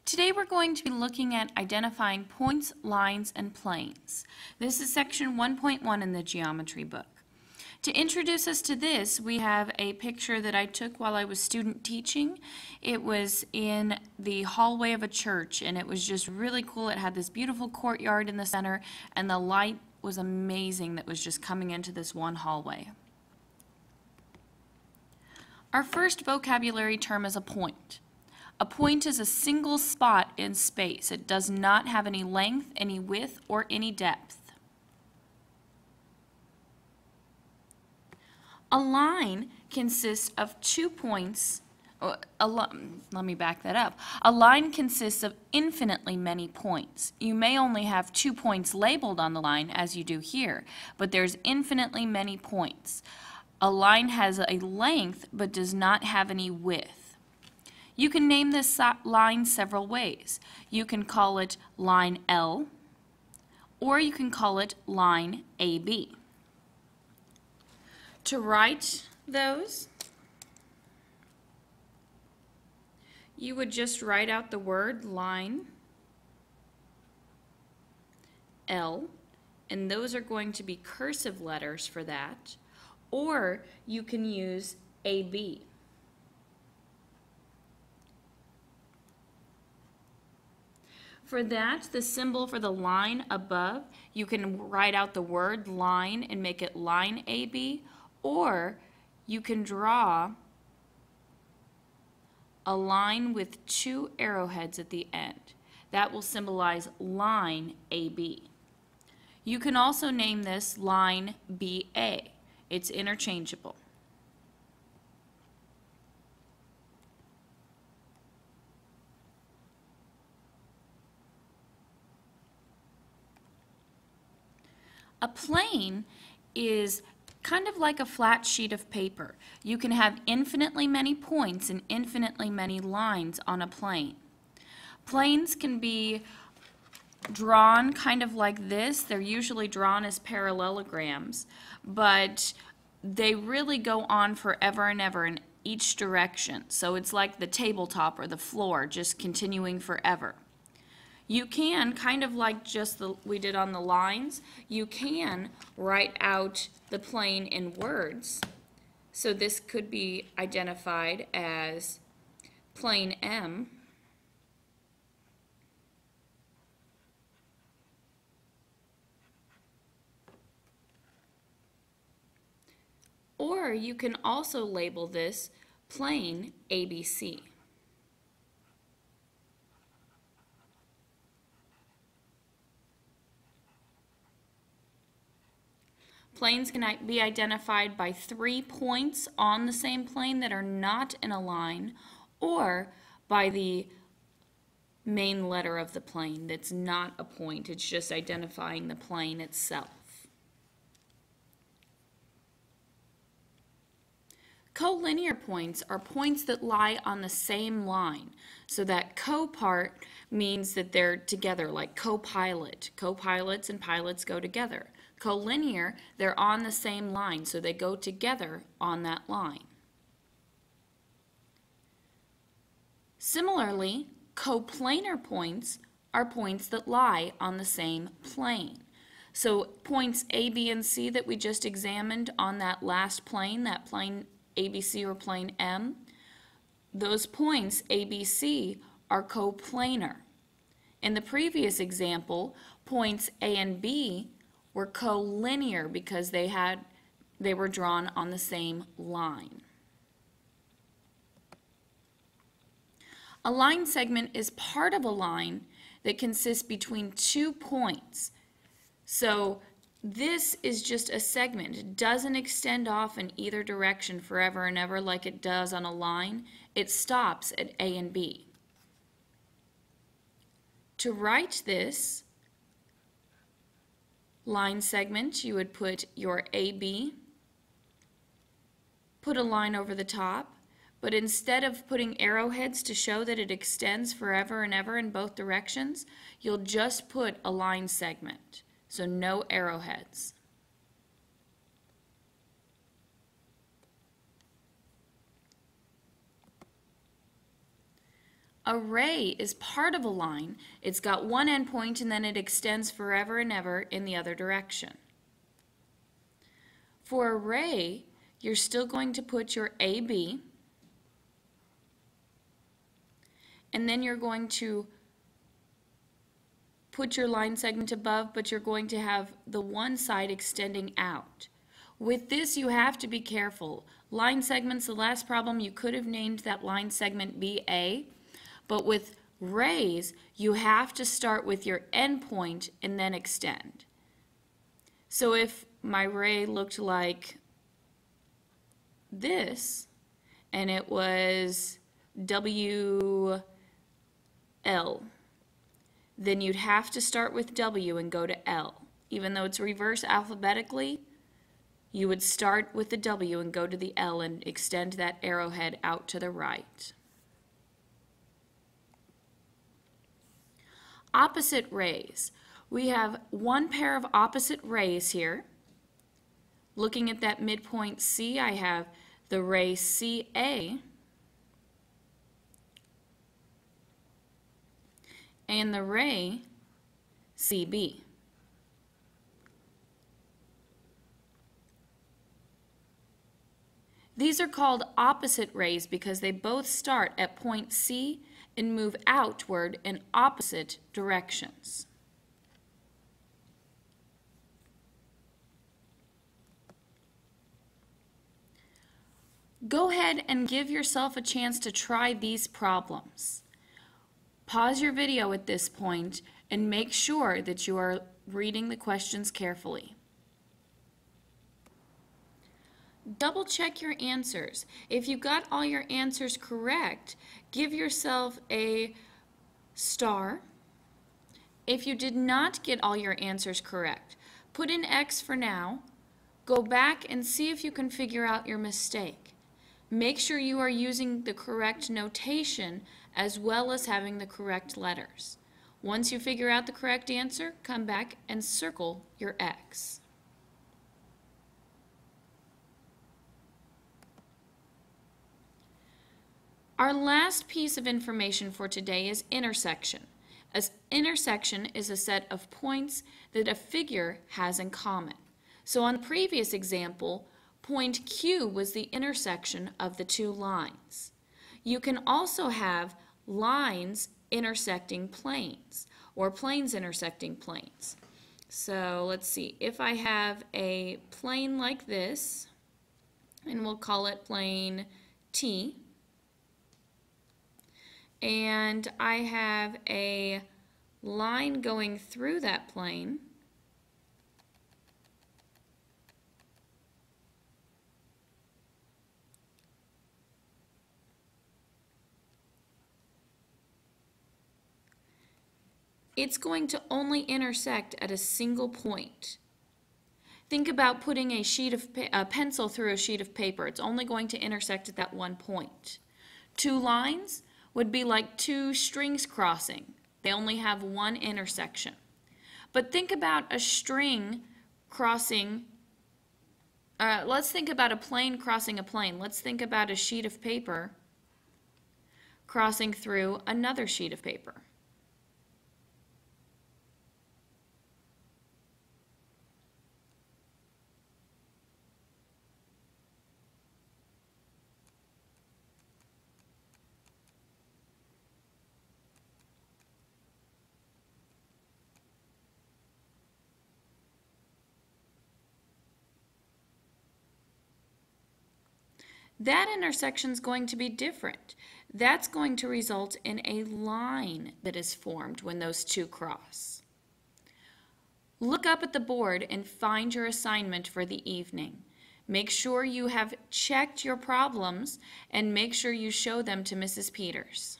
Today we're going to be looking at identifying points, lines, and planes. This is section 1.1 in the geometry book. To introduce us to this, we have a picture that I took while I was student teaching. It was in the hallway of a church, and it was just really cool. It had this beautiful courtyard in the center, and the light was amazing that was just coming into this one hallway. Our first vocabulary term is a point. A point is a single spot in space. It does not have any length, any width, or any depth. A line consists of 2 points. Let me back that up. A line consists of infinitely many points. You may only have 2 points labeled on the line, as you do here, but there's infinitely many points. A line has a length, but does not have any width. You can name this line several ways. You can call it line L, or you can call it line AB. To write those, you would just write out the word line L, and those are going to be cursive letters for that, or you can use AB. For that, the symbol for the line above, you can write out the word line and make it line AB, or you can draw a line with 2 arrowheads at the end. That will symbolize line AB. You can also name this line BA. It's interchangeable. A plane is kind of like a flat sheet of paper. You can have infinitely many points and infinitely many lines on a plane. Planes can be drawn kind of like this. They're usually drawn as parallelograms, but they really go on forever and ever in each direction. So it's like the tabletop or the floor, just continuing forever. You can, kind of like just we did on the lines, you can write out the plane in words. So this could be identified as plane M. Or you can also label this plane ABC. Planes can be identified by 3 points on the same plane that are not in a line, or by the main letter of the plane that's not a point. It's just identifying the plane itself. Collinear points are points that lie on the same line. So that co part means that they're together, like co-pilot. Co-pilots and pilots go together. Collinear, they're on the same line, so they go together on that line. Similarly, coplanar points are points that lie on the same plane. So points A, B, and C that we just examined on that last plane, that plane ABC or plane M, those points ABC are coplanar. In the previous example, points A and B were collinear because they were drawn on the same line. A line segment is part of a line that consists between 2 points. So this is just a segment. It doesn't extend off in either direction forever and ever like it does on a line. It stops at A and B. To write this line segment, you would put your AB, put a line over the top, but instead of putting arrowheads to show that it extends forever and ever in both directions, you'll just put a line segment, so no arrowheads. A ray is part of a line. It's got one endpoint and then it extends forever and ever in the other direction. For a ray, you're still going to put your AB, and then you're going to put your line segment above, but you're going to have the one side extending out. With this, you have to be careful. Line segments, the last problem, you could have named that line segment BA, but with rays, you have to start with your endpoint and then extend. So if my ray looked like this, and it was WL, then you'd have to start with W and go to L. Even though it's reverse alphabetically, you would start with the W and go to the L and extend that arrowhead out to the right. Opposite rays. We have one pair of opposite rays here. Looking at that midpoint C, I have the ray CA and the ray CB. These are called opposite rays because they both start at point C and move outward in opposite directions. Go ahead and give yourself a chance to try these problems. Pause your video at this point and make sure that you are reading the questions carefully. Double check your answers. If you got all your answers correct, give yourself a star. If you did not get all your answers correct, put an X for now. Go back and see if you can figure out your mistake. Make sure you are using the correct notation as well as having the correct letters. Once you figure out the correct answer, come back and circle your X. Our last piece of information for today is intersection. An intersection is a set of points that a figure has in common. So on the previous example, point Q was the intersection of the two lines. You can also have lines intersecting planes or planes intersecting planes. So let's see, if I have a plane like this, and we'll call it plane T, and I have a line going through that plane, it's going to only intersect at a single point. Think about putting a pencil through a sheet of paper. It's only going to intersect at that one point. Two lines would be like two strings crossing. They only have one intersection. But think about a string crossing, let's think about a plane crossing a plane. Let's think about a sheet of paper crossing through another sheet of paper. That intersection is going to be different. That's going to result in a line that is formed when those two cross. Look up at the board and find your assignment for the evening. Make sure you have checked your problems and make sure you show them to Mrs. Peters.